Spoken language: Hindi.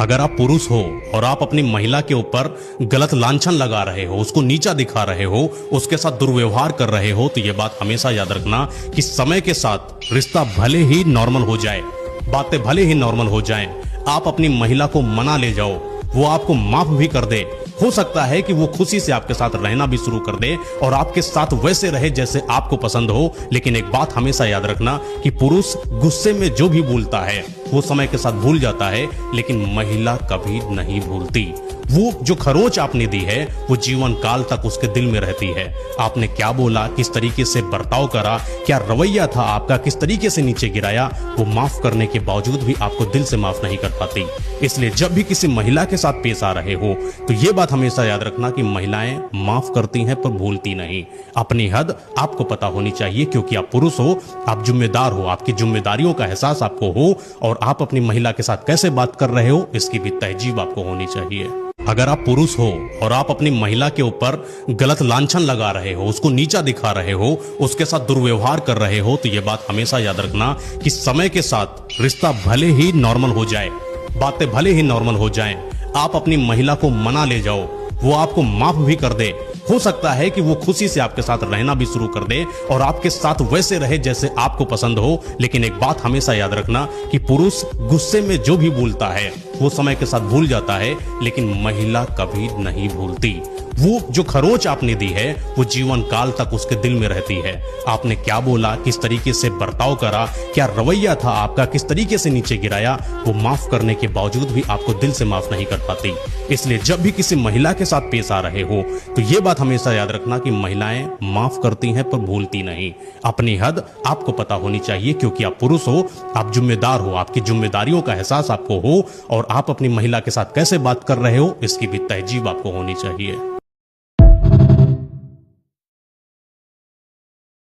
अगर आप पुरुष हो और आप अपनी महिला के ऊपर गलत लांछन लगा रहे हो, उसको नीचा दिखा रहे हो, उसके साथ दुर्व्यवहार कर रहे हो, तो ये बात हमेशा याद रखना कि समय के साथ रिश्ता भले ही नॉर्मल हो जाए, बातें भले ही नॉर्मल हो जाएं, आप अपनी महिला को मना ले जाओ, वो आपको माफ भी कर दे, हो सकता है कि वो खुशी से आपके साथ रहना भी शुरू कर दे और आपके साथ वैसे रहे जैसे आपको पसंद हो। लेकिन एक बात हमेशा याद रखना कि पुरुष गुस्से में जो भी भूलता है वो समय के साथ भूल जाता है, लेकिन महिला कभी नहीं भूलती। वो जो खरोंच आपने दी है वो जीवन काल तक उसके दिल में रहती है। आपने क्या बोला, किस तरीके से बर्ताव करा, क्या रवैया था आपका, किस तरीके से नीचे गिराया, वो माफ करने के बावजूद भी आपको दिल से माफ नहीं कर पाती। इसलिए जब भी किसी महिला के साथ पेश आ रहे हो तो ये बात हमेशा याद रखना कि महिलाएं माफ करती हैं पर भूलती नहीं। अपनी हद आपको पता होनी चाहिए, क्योंकि आप पुरुष हो, आप जिम्मेदार हो, आपकी जिम्मेदारियों का एहसास आपको हो और आप अपनी महिला के साथ कैसे बात कर रहे हो इसकी भी तहजीब आपको होनी चाहिए। अगर आप पुरुष हो और आप अपनी महिला के ऊपर गलत लांछन लगा रहे हो, उसको नीचा दिखा रहे हो, उसके साथ दुर्व्यवहार कर रहे हो, तो ये बात हमेशा याद रखना कि समय के साथ रिश्ता भले ही नॉर्मल हो जाए, बातें भले ही नॉर्मल हो जाएं, आप अपनी महिला को मना ले जाओ, वो आपको माफ भी कर दे, हो सकता है कि वो खुशी से आपके साथ रहना भी शुरू कर दे और आपके साथ वैसे रहे जैसे आपको पसंद हो। लेकिन एक बात हमेशा याद रखना कि पुरुष गुस्से में जो भी भूलता है वो समय के साथ भूल जाता है, लेकिन महिला कभी नहीं भूलती। वो जो खरोंच आपने दी है वो जीवन काल तक उसके दिल में रहती है। आपने क्या बोला, किस तरीके से बर्ताव करा, क्या रवैया था आपका, किस तरीके से नीचे गिराया, वो माफ करने के बावजूद भी आपको दिल से माफ नहीं कर पाती। इसलिए जब भी किसी महिला के साथ पेश आ रहे हो तो ये बात हमेशा याद रखना कि महिलाएं माफ करती हैं पर भूलती नहीं। अपनी हद आपको पता होनी चाहिए, क्योंकि आप पुरुष हो, आप जिम्मेदार हो, आपकी जिम्मेदारियों का एहसास आपको हो और आप अपनी महिला के साथ कैसे बात कर रहे हो इसकी भी तहजीब आपको होनी चाहिए।